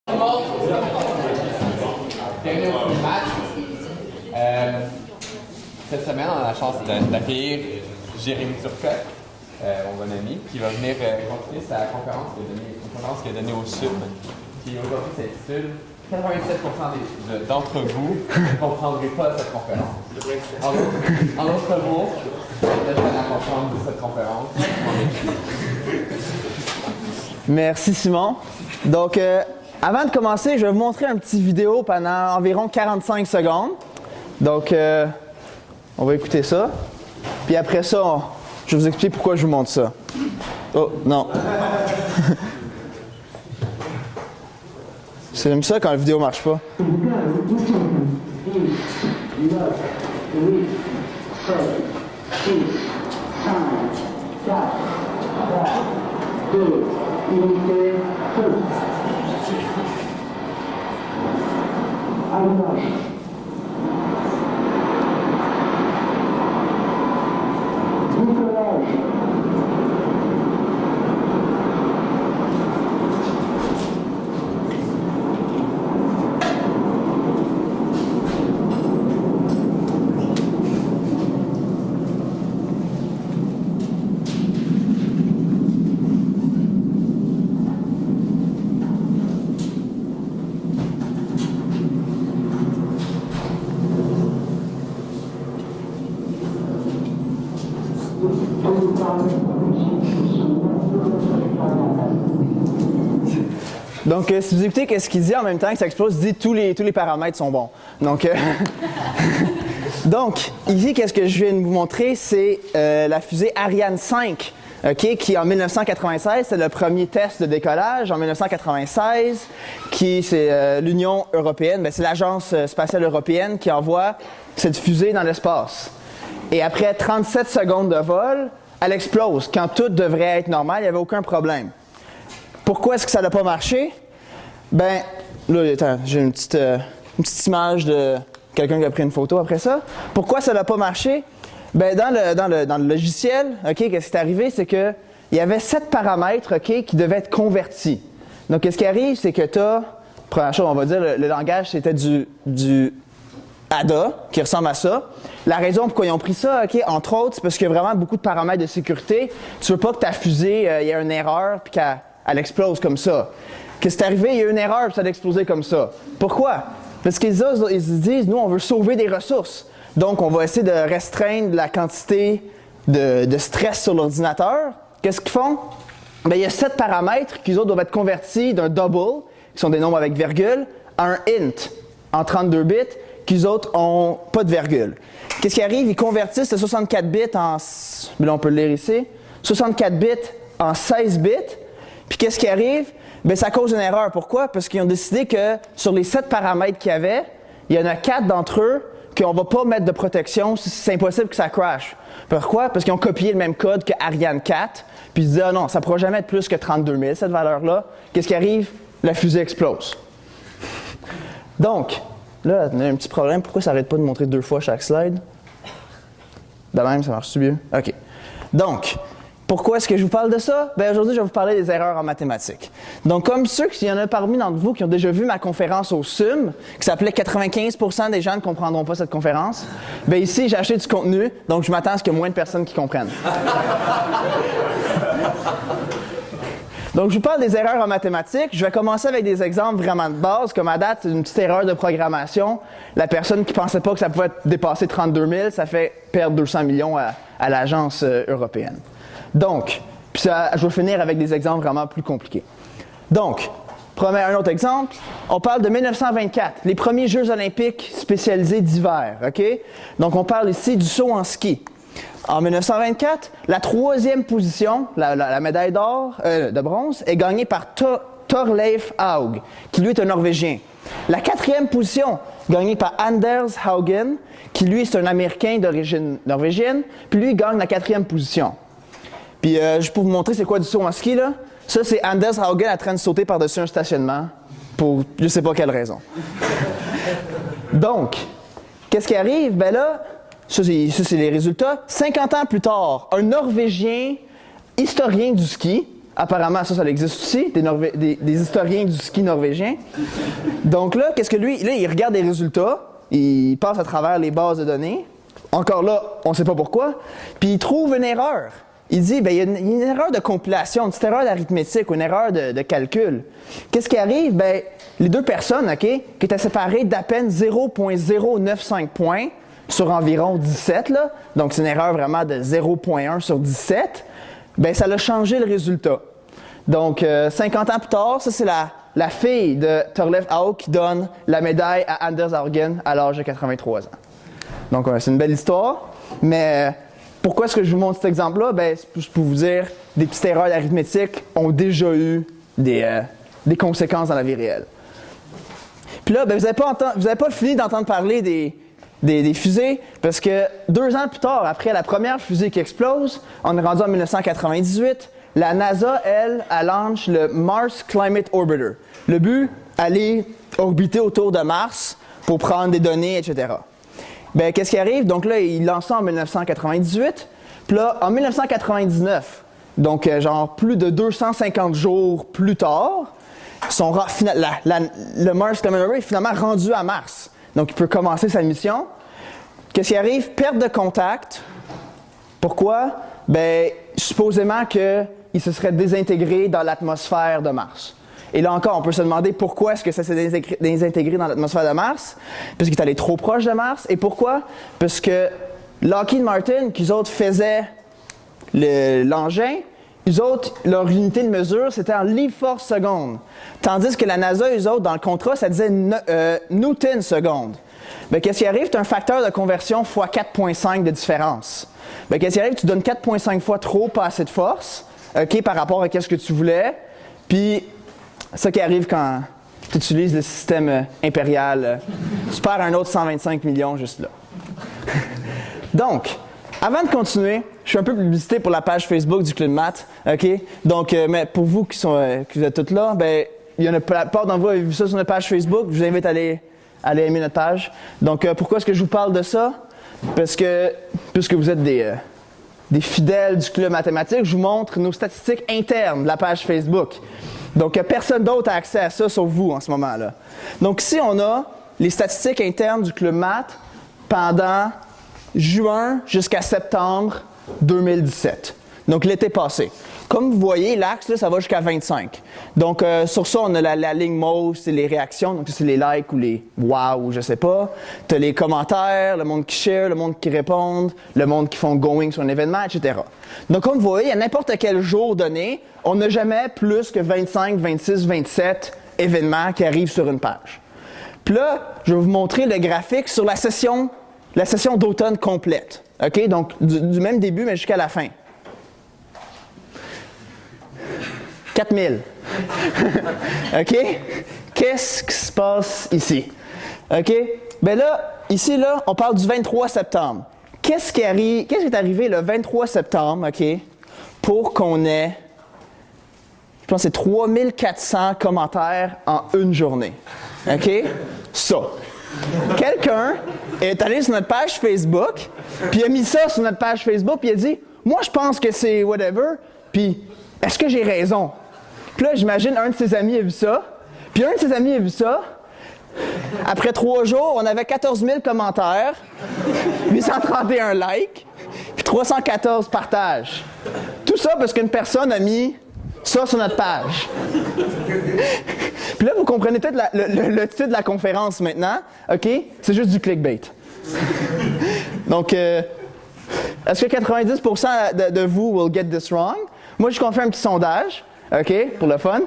Bienvenue au premier match. Cette semaine, on a la chance d'accueillir Jérémy Turcotte, mon bon ami, qui va venir continuer sa conférence qu'il a donnée au SUM, qui aujourd'hui s'intitule 87% d'entre vous ne comprendrez pas cette conférence. En d'autres mots, c'est peut-être à comprendre de cette conférence. Merci Simon. Donc, avant de commencer, je vais vous montrer une petite vidéo pendant environ 45 secondes. Donc, on va écouter ça. Puis après ça, je vais vous expliquer pourquoi je vous montre ça. Oh, non. C'est comme ça quand la vidéo marche pas. Donc, si vous écoutez qu'est-ce qu'il dit en même temps que ça explose, il dit tous les paramètres sont bons. Donc, ici, qu'est-ce que je viens de vous montrer, c'est la fusée Ariane 5, qui en 1996, c'est le premier test de décollage. En 1996, c'est l'Union européenne, c'est l'Agence spatiale européenne qui envoie cette fusée dans l'espace. Et après 37 secondes de vol, elle explose. Quand tout devrait être normal, il n'y avait aucun problème. Pourquoi est-ce que ça n'a pas marché? Ben, là, attends, j'ai une petite image de quelqu'un qui a pris une photo après ça. Pourquoi ça n'a pas marché? Ben, dans le logiciel, qu'est-ce qui est arrivé? C'est qu'il y avait 7 paramètres, qui devaient être convertis. Donc, qu'est-ce qui arrive? C'est que tu as, première chose, on va dire, le langage, c'était du ADA, qui ressemble à ça. La raison pourquoi ils ont pris ça, entre autres, c'est parce qu'il y a vraiment beaucoup de paramètres de sécurité. Tu veux pas que ta fusée, il y ait une erreur puis qu'elle explose comme ça. Qu'est-ce qui est arrivé? Il y a une erreur puis ça a explosé comme ça. Pourquoi? Parce qu'ils disent, nous, on veut sauver des ressources. Donc, on va essayer de restreindre la quantité de stress sur l'ordinateur. Qu'est-ce qu'ils font? Ben, il y a 7 paramètres qui, eux autres, doivent être convertis d'un double, qui sont des nombres avec virgule, à un int, en 32 bits, qu'ils autres ont pas de virgule. Qu'est-ce qui arrive? Ils convertissent le 64 bits en... Là, on peut le lire ici. 64 bits en 16 bits. Puis qu'est-ce qui arrive? Bien, ça cause une erreur. Pourquoi? Parce qu'ils ont décidé que sur les 7 paramètres qu'il y avait, il y en a 4 d'entre eux qu'on ne va pas mettre de protection. C'est impossible que ça crash. Pourquoi? Parce qu'ils ont copié le même code que Ariane 4. Puis ils se disaient, ah non, ça ne pourra jamais être plus que 32 000, cette valeur-là. Qu'est-ce qui arrive? La fusée explose. Donc, là, on a un petit problème. Pourquoi ça n'arrête pas de montrer 2 fois chaque slide? De même, ça marche-tu mieux? OK. Donc, pourquoi est-ce que je vous parle de ça? Bien, aujourd'hui, je vais vous parler des erreurs en mathématiques. Donc, comme ceux qu'il y en a parmi d'entre vous qui ont déjà vu ma conférence au SUM, qui s'appelait 95% des gens ne comprendront pas cette conférence, bien ici, j'ai acheté du contenu, donc je m'attends à ce qu'il y ait moins de personnes qui comprennent. Donc, je vous parle des erreurs en mathématiques. Je vais commencer avec des exemples vraiment de base. Comme à date, c'est une petite erreur de programmation. La personne qui ne pensait pas que ça pouvait dépasser 32 000, ça fait perdre 200 millions à l'agence européenne. Donc, puis ça, je vais finir avec des exemples vraiment plus compliqués. Donc, un autre exemple, on parle de 1924, les premiers Jeux olympiques spécialisés d'hiver. Donc, on parle ici du saut en ski. En 1924, la 3e position, la médaille d'or, de bronze, est gagnée par Thorleif Haug, qui lui est un Norvégien. La 4e position, gagnée par Anders Haugen, qui lui est un Américain d'origine norvégienne, puis lui gagne la 4e position. Puis, je peux vous montrer c'est quoi du saut en ski, là. Ça, c'est Anders Haugen en train de sauter par-dessus un stationnement, pour je ne sais pas quelle raison. Donc, qu'est-ce qui arrive? Ben là, ça c'est les résultats. 50 ans plus tard, un Norvégien historien du ski, Apparemment, ça existe aussi, des historiens du ski norvégien. Donc là, qu'est-ce que lui, là, il regarde les résultats, il passe à travers les bases de données. Encore là, on ne sait pas pourquoi. Puis il trouve une erreur. Il dit, il y a une erreur de compilation, une petite erreur d'arithmétique, une erreur de calcul. Qu'est-ce qui arrive? Les deux personnes, OK, qui étaient séparées d'à peine 0,095 points sur environ 17, là, donc c'est une erreur vraiment de 0,1 sur 17, ça a changé le résultat. Donc, 50 ans plus tard, ça c'est la fille de Thorleif Haug qui donne la médaille à Anders Haugen à l'âge de 83 ans. Donc, c'est une belle histoire, mais pourquoi est-ce que je vous montre cet exemple-là? C'est juste pour vous dire, des petites erreurs d'arithmétique ont déjà eu des conséquences dans la vie réelle. Puis là, vous n'avez pas fini d'entendre parler des fusées, parce que 2 ans plus tard, après la première fusée qui explose, on est rendu en 1998, la NASA, elle lance le Mars Climate Orbiter. Le but, aller orbiter autour de Mars pour prendre des données, etc. Qu'est-ce qui arrive? Donc là, il lance ça en 1998. Puis là, en 1999, donc plus de 250 jours plus tard, le Mars Climate Orbiter est finalement rendu à Mars. Donc, il peut commencer sa mission. Qu'est-ce qui arrive? Perte de contact. Pourquoi? Supposément qu'il se serait désintégré dans l'atmosphère de Mars. Et là encore, on peut se demander pourquoi est-ce que ça s'est désintégré dans l'atmosphère de Mars? Parce qu'il est allé trop proche de Mars. Et pourquoi? Parce que Lockheed Martin, qu'ils autres faisaient l'engin, eux autres, leur unité de mesure, c'était en livre-force seconde. Tandis que la NASA, eux autres, dans le contrat, ça disait Newton seconde. Qu'est-ce qui arrive? Tu as un facteur de conversion x 4,5 de différence. Qu'est-ce qui arrive? Tu donnes 4,5 fois trop, pas assez de force, OK, par rapport à ce que tu voulais. Puis, ça qui arrive quand tu utilises le système impérial, tu perds un autre 125 millions juste là. Donc, avant de continuer, je suis un peu publicité pour la page Facebook du Club Math, OK? Donc, mais pour vous qui êtes tous là, il y en a la plupart d'entre vous avez vu ça sur notre page Facebook. Je vous invite à aller aimer notre page. Donc, pourquoi est-ce que je vous parle de ça? Parce que, puisque vous êtes des fidèles du Club mathématique, je vous montre nos statistiques internes de la page Facebook. Donc, personne d'autre a accès à ça sauf vous en ce moment-là. Donc, ici, on a les statistiques internes du Club Math pendant juin jusqu'à septembre 2017. Donc, l'été passé. Comme vous voyez, l'axe, là, ça va jusqu'à 25. Donc, sur ça, on a la ligne mauve, c'est les réactions. Donc, c'est les likes ou les wow ou je sais pas. Tu as les commentaires, le monde qui share, le monde qui répond, le monde qui font going sur un événement, etc. Donc, comme vous voyez, à n'importe quel jour donné, on n'a jamais plus que 25, 26, 27 événements qui arrivent sur une page. Puis là, je vais vous montrer le graphique sur la session d'automne complète. OK? Donc, du même début, mais jusqu'à la fin. 4000. OK? Qu'est-ce qui se passe ici? OK? Ici, on parle du 23 septembre. Qu'est-ce qui est arrivé le 23 septembre, OK, pour qu'on ait, je pense que c'est 3400 commentaires en une journée. OK? Ça. Quelqu'un est allé sur notre page Facebook, puis il a mis ça sur notre page Facebook, puis il a dit « Moi, je pense que c'est whatever, puis est-ce que j'ai raison? » Puis là, j'imagine, un de ses amis a vu ça. Puis un de ses amis a vu ça. Après 3 jours, on avait 14 000 commentaires, 831 likes, puis 314 partages. Tout ça parce qu'une personne a mis ça sur notre page. Puis là, vous comprenez peut-être le titre de la conférence maintenant. OK? C'est juste du clickbait. Donc, est-ce que 90% de vous will get this wrong? Moi, je confie un petit sondage. OK, pour le fun.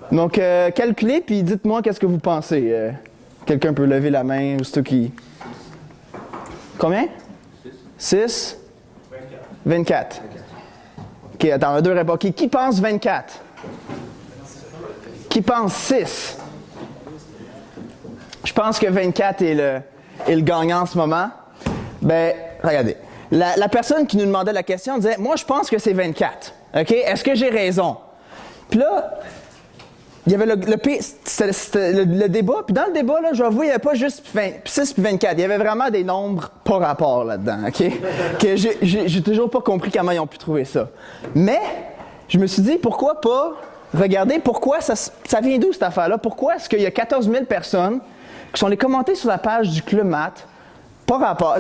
Donc, calculez, puis dites-moi qu'est-ce que vous pensez. Quelqu'un peut lever la main, ou c'est toi qui... Combien? 6? 24. OK, attends, on a 2 réponses. OK, qui pense 24? Qui pense 6? Je pense que 24 est le gagnant en ce moment. Regardez. La personne qui nous demandait la question disait « Moi, je pense que c'est 24. OK, est-ce que j'ai raison? » Puis là, il y avait le débat. Puis dans le débat, là, je vous, il n'y avait pas juste 6 puis 24. Il y avait vraiment des nombres pas rapport là-dedans. OK? Que j'ai toujours pas compris comment ils ont pu trouver ça. Mais je me suis dit, pourquoi pas regarder pourquoi ça vient d'où cette affaire-là? Pourquoi est-ce qu'il y a 14 000 personnes qui sont allées commenter sur la page du Club Math? Pas rapport.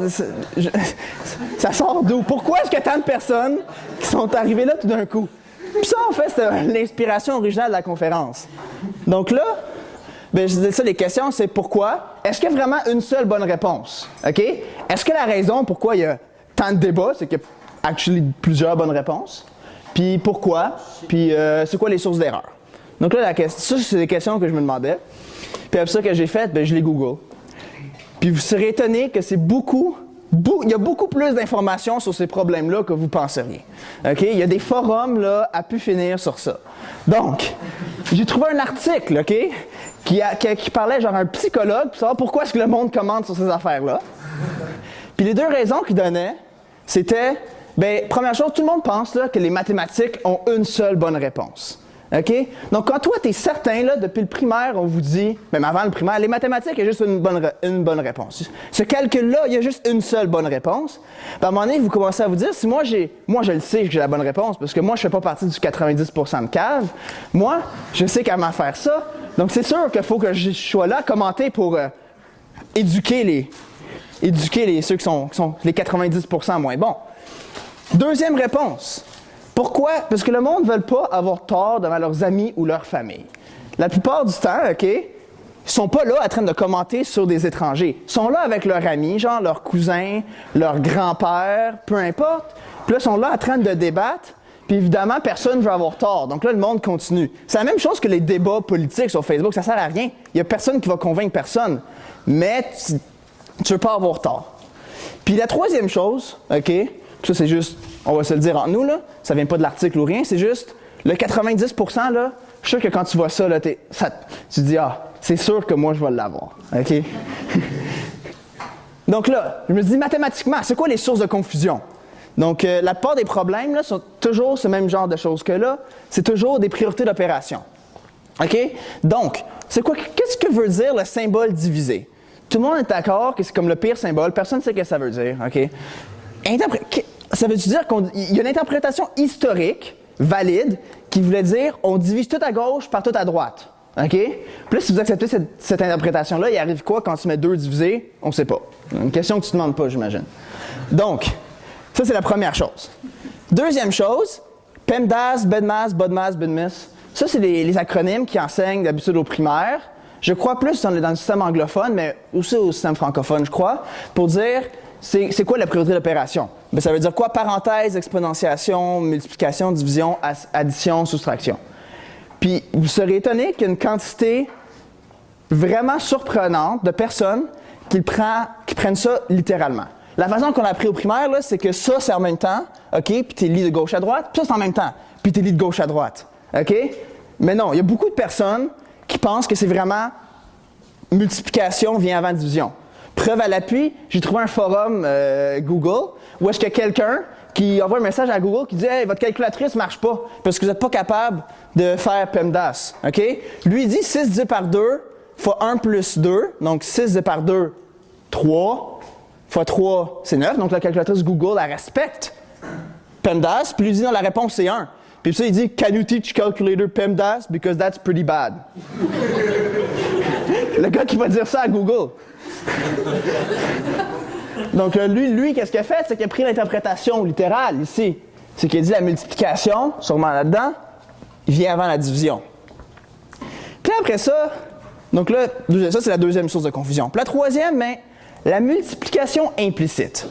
Ça sort d'où? Pourquoi est-ce qu'il y a tant de personnes qui sont arrivées là tout d'un coup? Puis ça, en fait, c'était l'inspiration originale de la conférence. Donc là, ben, je disais ça, les questions, c'est pourquoi? Est-ce qu'il y a vraiment une seule bonne réponse? OK? Est-ce que la raison pourquoi il y a tant de débats, c'est qu'il y a actually plusieurs bonnes réponses? Puis pourquoi? Puis c'est quoi les sources d'erreur? Donc là, ça, c'est des questions que je me demandais. Puis après ça que j'ai fait, ben, je les Google. Puis vous serez étonné que c'est il y a beaucoup plus d'informations sur ces problèmes-là que vous penseriez. OK? Il y a des forums là, à pu finir sur ça. Donc, j'ai trouvé un article, OK? Qui parlait genre un psychologue pour savoir pourquoi est-ce que le monde commente sur ces affaires-là. Puis les deux raisons qu'il donnait, c'était, ben, première chose, tout le monde pense là, que les mathématiques ont une seule bonne réponse. OK? Donc, quand toi, tu es certain, là, depuis le primaire, on vous dit, même avant le primaire, les mathématiques, il y a juste une bonne réponse. Ce calcul-là, il y a juste une seule bonne réponse. Puis à un moment donné, vous commencez à vous dire, si moi, je le sais que j'ai la bonne réponse, parce que moi, je ne fais pas partie du 90% de cave, moi, je sais comment faire ça. Donc, c'est sûr qu'il faut que je sois là, commenter pour éduquer ceux qui sont les 90% moins bons. Deuxième réponse. Pourquoi? Parce que le monde ne veut pas avoir tort devant leurs amis ou leur famille. La plupart du temps, OK, ils sont pas là en train de commenter sur des étrangers. Ils sont là avec leurs amis, genre leurs cousins, leurs grands-pères, peu importe. Puis là, ils sont là en train de débattre. Puis évidemment, personne ne veut avoir tort. Donc là, le monde continue. C'est la même chose que les débats politiques sur Facebook. Ça sert à rien. Il n'y a personne qui va convaincre personne. Mais tu ne veux pas avoir tort. Puis la troisième chose, OK, ça c'est juste, on va se le dire entre nous, là, ça vient pas de l'article ou rien, c'est juste, le 90%, là, je suis sûr que quand tu vois ça, là, tu te dis, c'est sûr que moi je vais l'avoir. OK? Donc là, je me dis mathématiquement, c'est quoi les sources de confusion? Donc, la plupart des problèmes là, sont toujours ce même genre de choses que là. C'est toujours des priorités d'opération. OK? Donc, qu'est-ce que veut dire le symbole divisé? Tout le monde est d'accord que c'est comme le pire symbole. Personne ne sait ce que ça veut dire. OK? Ça veut dire qu'il y a une interprétation historique, valide, qui voulait dire on divise tout à gauche par tout à droite. OK? Puis là, si vous acceptez cette interprétation-là, il arrive quoi quand tu mets 2 divisés? On ne sait pas. Une question que tu ne demandes pas, j'imagine. Donc, ça, c'est la première chose. Deuxième chose, PEMDAS, BEDMAS, BODMAS, BIDMIS. Ça, c'est les acronymes qui enseignent d'habitude au primaire. Je crois plus dans le système anglophone, mais aussi au système francophone, je crois, pour dire c'est quoi la priorité d'opération. Ben, ça veut dire quoi? Parenthèse, exponentiation, multiplication, division, addition, soustraction. Puis, vous serez étonné qu'il y a une quantité vraiment surprenante de personnes qui prennent ça littéralement. La façon qu'on a appris au primaire, là, c'est que ça, c'est en même temps, OK? Puis t'es lis de gauche à droite, puis ça, c'est en même temps, puis t'es lis de gauche à droite, OK? Mais non, il y a beaucoup de personnes qui pensent que c'est vraiment multiplication vient avant division. Preuve à l'appui, j'ai trouvé un forum Google où est-ce qu'il y a quelqu'un qui envoie un message à Google qui dit « Hey, votre calculatrice ne marche pas parce que vous n'êtes pas capable de faire PEMDAS. » OK? Lui, il dit 6 divisé par 2 fois 1 plus 2. Donc, 6 divisé par 2, 3. Fois 3, c'est 9. Donc, la calculatrice Google, elle respecte PEMDAS. Puis lui dit « Non, la réponse, c'est 1. » Puis ça, il dit « Can you teach calculator PEMDAS? Because that's pretty bad. » Le gars qui va dire ça à Google. Donc, lui, qu'est-ce qu'il a fait? C'est qu'il a pris l'interprétation littérale ici. C'est qu'il a dit la multiplication, sûrement là-dedans, il vient avant la division. Puis après ça, donc là, ça c'est la deuxième source de confusion. Puis la troisième, mais la multiplication implicite.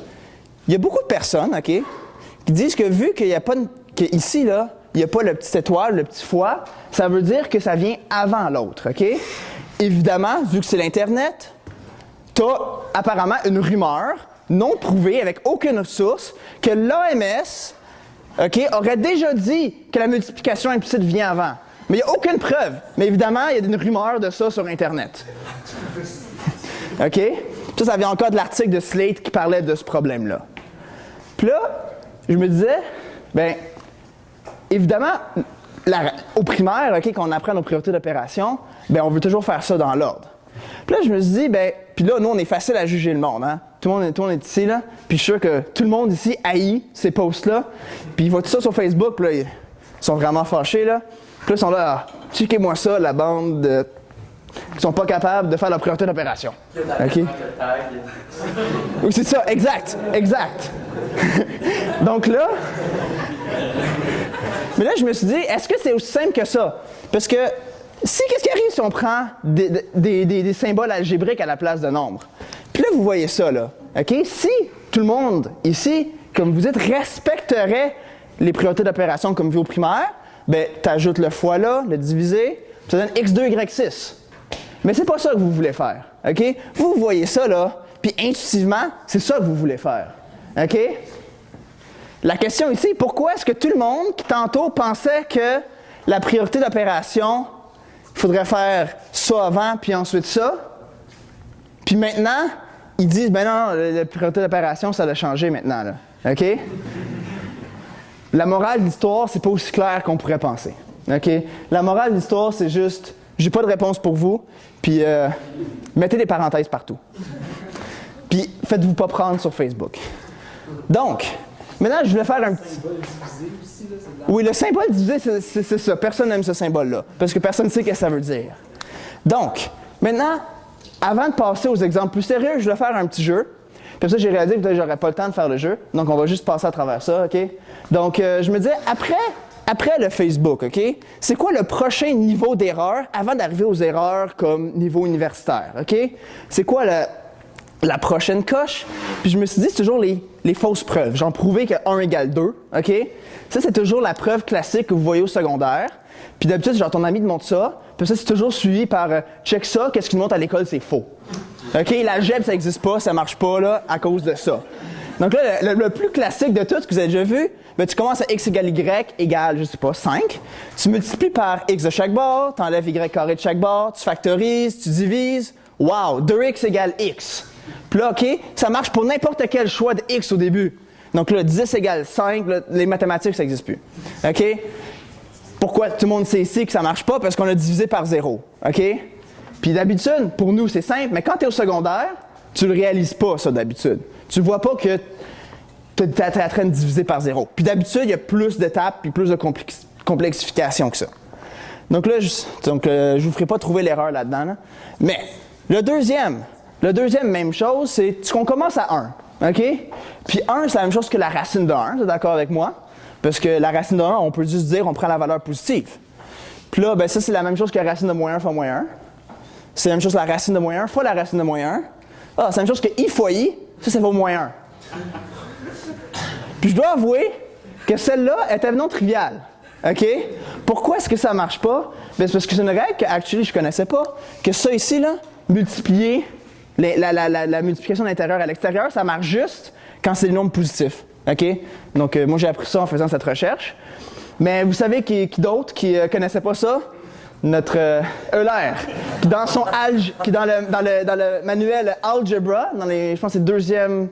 Il y a beaucoup de personnes, OK, qui disent que vu qu'il n'y a pas qu'ici, là, il n'y a pas le petit étoile, le petit fois, ça veut dire que ça vient avant l'autre, OK? Évidemment, vu que c'est l'Internet, tu as apparemment une rumeur non prouvée, avec aucune source, que l'OMS aurait déjà dit que la multiplication implicite vient avant. Mais il n'y a aucune preuve. Mais évidemment, il y a une rumeur de ça sur Internet. OK? Ça vient encore de l'article de Slate qui parlait de ce problème-là. Puis là, je me disais, évidemment, au primaire, OK, quand on apprend nos priorités d'opération, on veut toujours faire ça dans l'ordre. Puis là, je me suis dit, puis là, nous, on est facile à juger le monde, hein? Tout le monde est ici, là. Puis je suis sûr que tout le monde ici haït ces posts-là. Puis il voit tout ça sur Facebook, puis là, Ils sont vraiment fâchés, là. Puis là, ils sont là, checkez-moi ça, la bande de... qui sont pas capables de faire leur priorité d'opération. OK? Oui, c'est ça, exact. Donc là... Mais là, je me suis dit, est-ce que c'est aussi simple que ça? Parce que, qu'est-ce qui arrive si on prend des symboles algébriques à la place de nombres? Puis là, vous voyez ça, là. OK? Si tout le monde, ici, comme vous dites, respecterait les priorités d'opération comme vu au primaire, ben, tu ajoutes le fois là, le divisé, ça donne x2, y6. Mais c'est pas ça que vous voulez faire. OK? Vous voyez ça, là, puis intuitivement, c'est ça que vous voulez faire. OK? La question ici, pourquoi est-ce que tout le monde qui tantôt pensait que la priorité d'opération, il faudrait faire ça avant, puis ensuite ça, puis maintenant, ils disent, ben non, la priorité d'opération, ça a changé maintenant, là. OK? La morale de l'histoire, c'est pas aussi clair qu'on pourrait penser. OK? La morale de l'histoire, c'est juste, j'ai pas de réponse pour vous, puis mettez des parenthèses partout. Puis faites-vous pas prendre sur Facebook. Donc, maintenant, je voulais faire un petit... Oui, le symbole divisé, c'est ça. Personne n'aime ce symbole-là, parce que personne ne sait ce que ça veut dire. Donc, maintenant, avant de passer aux exemples plus sérieux, je voulais faire un petit jeu. Puis ça, j'ai réalisé que peut-être j'aurais pas le temps de faire le jeu, donc on va juste passer à travers ça, OK? Donc, je me disais, après le Facebook, OK? C'est quoi le prochain niveau d'erreur avant d'arriver aux erreurs comme niveau universitaire, OK? C'est quoi la prochaine coche? Puis je me suis dit, c'est toujours les fausses preuves. J'en prouvais que 1 égale 2, OK? Ça, c'est toujours la preuve classique que vous voyez au secondaire. Puis d'habitude, genre, ton ami te montre ça. Puis ça, c'est toujours suivi par check ça, qu'est-ce qu'il montre à l'école, c'est faux. OK? L'algèbre, ça n'existe pas, ça marche pas, là, à cause de ça. Donc là, le plus classique de tout, ce que vous avez déjà vu, ben, tu commences à x égale y égale, je sais pas, 5. Tu multiplies par x de chaque bord, tu enlèves y carré de chaque bord, tu factorises, tu divises. Wow! 2x égale x. Puis là, OK, ça marche pour n'importe quel choix de x au début. Donc là, 10 égale 5, là, les mathématiques, ça n'existe plus. OK? Pourquoi tout le monde sait ici que ça ne marche pas? Parce qu'on a divisé par 0. OK? Puis d'habitude, pour nous, c'est simple, mais quand tu es au secondaire, tu ne le réalises pas, ça, d'habitude. Tu ne vois pas que tu es en train de diviser par 0. Puis d'habitude, il y a plus d'étapes puis plus de complexification que ça. Donc là, je ne vous ferai pas trouver l'erreur là-dedans. Là. Mais le deuxième, même chose, c'est qu'on commence à 1. OK? Puis 1, c'est la même chose que la racine de 1. Tu es d'accord avec moi? Parce que la racine de 1, on peut juste dire on prend la valeur positive. Puis là, ben ça, c'est la même chose que la racine de moins 1 fois moins 1. C'est la même chose que la racine de moins 1 fois la racine de moins 1. Ah, c'est la même chose que i fois i. Ça vaut moins 1. Puis je dois avouer que celle-là était non triviale. OK? Pourquoi est-ce que ça ne marche pas? Ben, c'est parce que c'est une règle que, actually, je ne connaissais pas. Que ça ici, là, multiplier, la multiplication de l'intérieur à l'extérieur, ça marche juste quand c'est le nombre positif. OK? Donc, moi, j'ai appris ça en faisant cette recherche. Mais vous savez qui d'autre qui ne connaissait pas ça? Notre Euler, qui dans son dans le manuel Algebra, je pense que c'est deuxième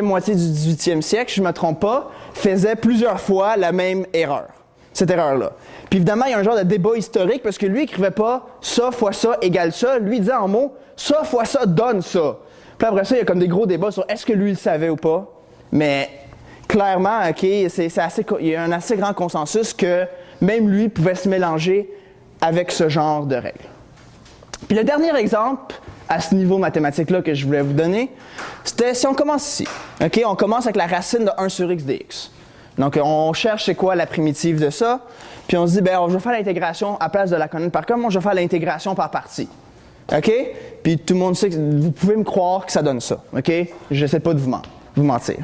moitié du 18e siècle, si je ne me trompe pas, faisait plusieurs fois la même erreur. Cette erreur-là. Puis évidemment, il y a un genre de débat historique parce que lui, il n'écrivait pas ça fois ça égale ça. Lui, il disait en mots ça fois ça donne ça. Puis après ça, il y a comme des gros débats sur est-ce que lui, il le savait ou pas. Mais clairement, OK, il y a un assez grand consensus que même lui pouvait se mélanger avec ce genre de règles. Puis le dernier exemple à ce niveau mathématique-là que je voulais vous donner, c'était si on commence ici. OK, on commence avec la racine de 1 sur x dx. Donc, on cherche c'est quoi la primitive de ça, puis on se dit, je vais faire l'intégration à place de la connaître par cœur, moi je vais faire l'intégration par partie. OK? Puis tout le monde sait que vous pouvez me croire que ça donne ça. OK? J'essaie pas de vous mentir.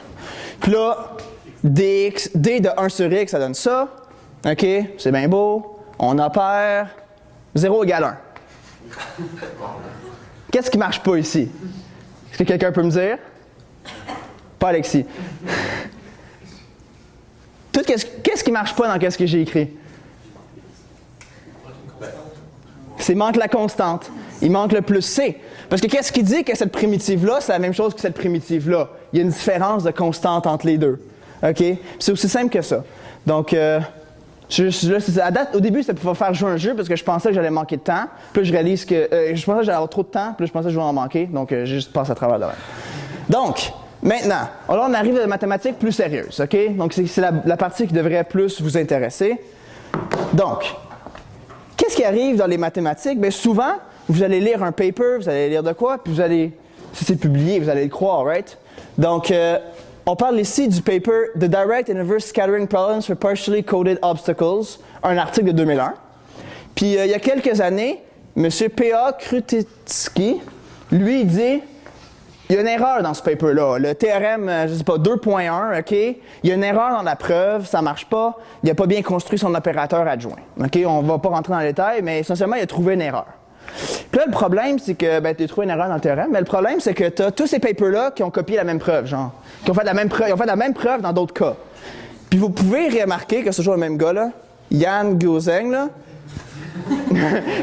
Puis là, d de 1 sur x, ça donne ça. OK? C'est bien beau. On opère. 0 égale 1. Qu'est-ce qui marche pas ici? Est-ce que quelqu'un peut me dire? Pas Alexis. Qu'est-ce qui marche pas dans ce que j'ai écrit? C'est manque la constante. Il manque le plus C. Parce que qu'est-ce qui dit que cette primitive-là, c'est la même chose que cette primitive-là? Il y a une différence de constante entre les deux. OK? Puis c'est aussi simple que ça. Donc, à date, au début, c'était pour faire jouer un jeu parce que je pensais que j'allais manquer de temps. Puis là, je réalise que je pensais que j'allais avoir trop de temps. Puis là, je pensais que je vais en manquer. Donc, j'ai juste passé à travers de là. Donc, Maintenant, alors on arrive à la mathématiques plus sérieuse, OK? Donc, c'est la partie qui devrait plus vous intéresser. Donc, qu'est-ce qui arrive dans les mathématiques? Bien, souvent, vous allez lire un paper, vous allez lire de quoi, puis vous allez, si c'est publié, vous allez le croire, right? Donc, on parle ici du paper The Direct and Inverse Scattering Problems for Partially Coded Obstacles, un article de 2001. Puis, il y a quelques années, M. P.A. Krutitsky, lui, il dit, il y a une erreur dans ce paper-là. Le théorème, je ne sais pas, 2.1, OK? Il y a une erreur dans la preuve, ça ne marche pas. Il n'a pas bien construit son opérateur adjoint. OK? On ne va pas rentrer dans les détails, mais essentiellement, il a trouvé une erreur. Puis là, le problème, c'est que, tu as trouvé une erreur dans le théorème, mais le problème, c'est que tu as tous ces papers-là qui ont copié la même preuve, genre. Qui ont fait la même preuve, ils ont fait la même preuve dans d'autres cas. Puis vous pouvez remarquer que c'est toujours le même gars, là, Jan Goseng, là,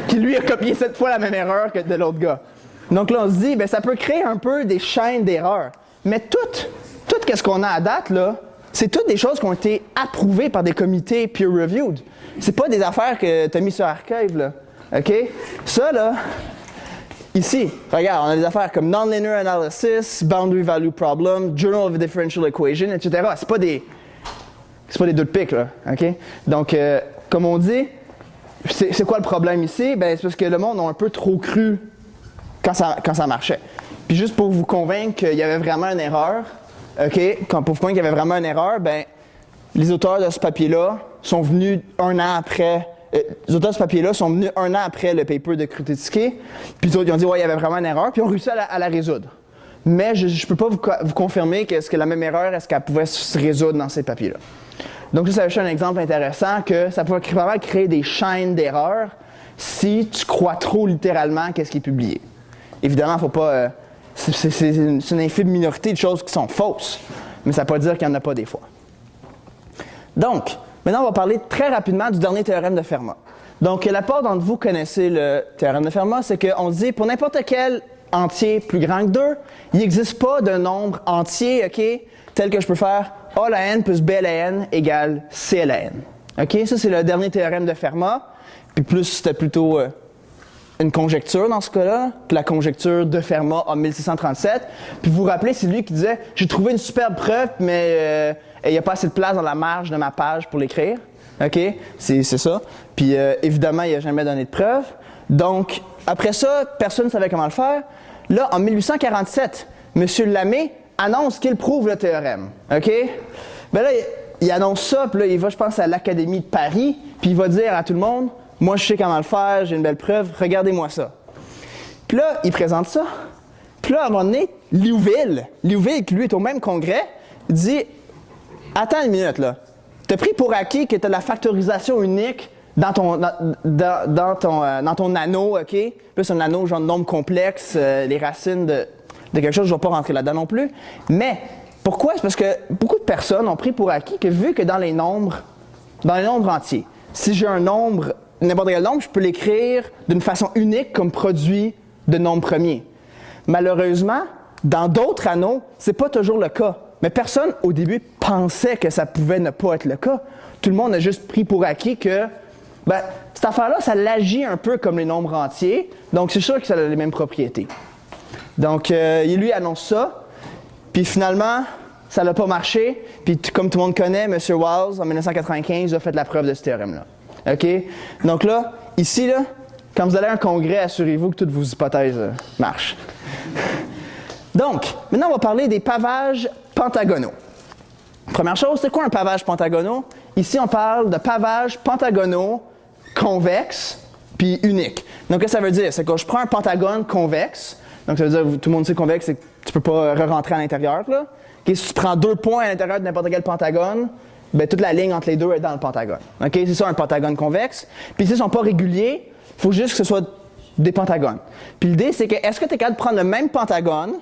qui lui a copié 7 fois la même erreur que de l'autre gars. Donc là, on se dit, ben ça peut créer un peu des chaînes d'erreurs. Mais tout ce qu'on a à date, là, c'est toutes des choses qui ont été approuvées par des comités peer-reviewed. C'est pas des affaires que tu as mis sur Archive, là. OK? Ça, là, ici, regarde, on a des affaires comme Non-Linear Analysis, Boundary Value Problem, Journal of Differential Equation, etc. C'est pas des deux de pique, là. OK? Donc, comme on dit, c'est quoi le problème ici? Ben, c'est parce que le monde a un peu trop cru quand ça marchait. Puis juste pour vous convaincre qu'il y avait vraiment une erreur, OK? Pour vous convaincre qu'il y avait vraiment une erreur, ben, les auteurs de ce papier-là sont venus un an après. Les auteurs de ce papier-là sont venus un an après le paper de Krutitsky, puis ils ont dit, ouais, il y avait vraiment une erreur, puis ils ont réussi à la résoudre. Mais je ne peux pas vous confirmer qu'est-ce que la même erreur, est-ce qu'elle pouvait se résoudre dans ces papiers-là. Donc ça juste un exemple intéressant que ça peut vraiment créer des chaînes d'erreurs si tu crois trop littéralement qu'est-ce qui est publié. Évidemment, faut pas. C'est une infime minorité de choses qui sont fausses, mais ça ne veut pas dire qu'il n'y en a pas des fois. Donc, maintenant, on va parler très rapidement du dernier théorème de Fermat. Donc, la plupart d'entre vous connaissez le théorème de Fermat, c'est qu'on dit pour n'importe quel entier plus grand que 2, il n'existe pas de nombre entier, OK, tel que je peux faire A à la n plus B à la n égale C à la n. OK, ça c'est le dernier théorème de Fermat, puis plus c'était plutôt une conjecture dans ce cas-là, puis la conjecture de Fermat en 1637. Puis vous vous rappelez, c'est lui qui disait « J'ai trouvé une superbe preuve, mais il n'y a pas assez de place dans la marge de ma page pour l'écrire. » OK? C'est ça. Puis évidemment, il n'a jamais donné de preuve. Donc, après ça, personne ne savait comment le faire. Là, en 1847, M. Lamé annonce qu'il prouve le théorème. OK? Ben là, il annonce ça, puis là, il va, je pense, à l'Académie de Paris, puis il va dire à tout le monde « Moi, je sais comment le faire, j'ai une belle preuve, regardez-moi ça. » Puis là, il présente ça. Puis là, à un moment donné, Liouville, qui lui est au même congrès, dit « Attends une minute, là. T'as pris pour acquis que tu as la factorisation unique dans ton anneau, OK? Plus un anneau, genre de nombre complexe, les racines de quelque chose, je ne vais pas rentrer là-dedans non plus. Mais pourquoi? C'est parce que beaucoup de personnes ont pris pour acquis que vu que dans les nombres entiers, si j'ai un nombre, n'importe quel nombre, je peux l'écrire d'une façon unique comme produit de nombre premier. Malheureusement, dans d'autres anneaux, c'est pas toujours le cas. Mais personne, au début, pensait que ça pouvait ne pas être le cas. Tout le monde a juste pris pour acquis que cette affaire-là, ça l'agit un peu comme les nombres entiers. Donc, c'est sûr que ça a les mêmes propriétés. Donc, il lui annonce ça. Puis finalement, ça n'a pas marché. Puis comme tout le monde connaît, M. Wiles, en 1995, a fait la preuve de ce théorème-là. OK? Donc là, ici, là, quand vous allez à un congrès, assurez-vous que toutes vos hypothèses marchent. Donc, maintenant, on va parler des pavages pentagonaux. Première chose, c'est quoi un pavage pentagonaux? Ici, on parle de pavages pentagonaux convexes puis uniques. Donc, qu'est-ce que ça veut dire? C'est que je prends un pentagone convexe. Donc, ça veut dire, tout le monde sait convexe, c'est que tu ne peux pas re-rentrer à l'intérieur. Là. Okay, si tu prends 2 points à l'intérieur de n'importe quel pentagone, ben, toute la ligne entre les deux est dans le pentagone. Okay? C'est ça, un pentagone convexe. Puis, s'ils ne sont pas réguliers, il faut juste que ce soit des pentagones. Puis, l'idée, c'est que est-ce que tu es capable de prendre le même pentagone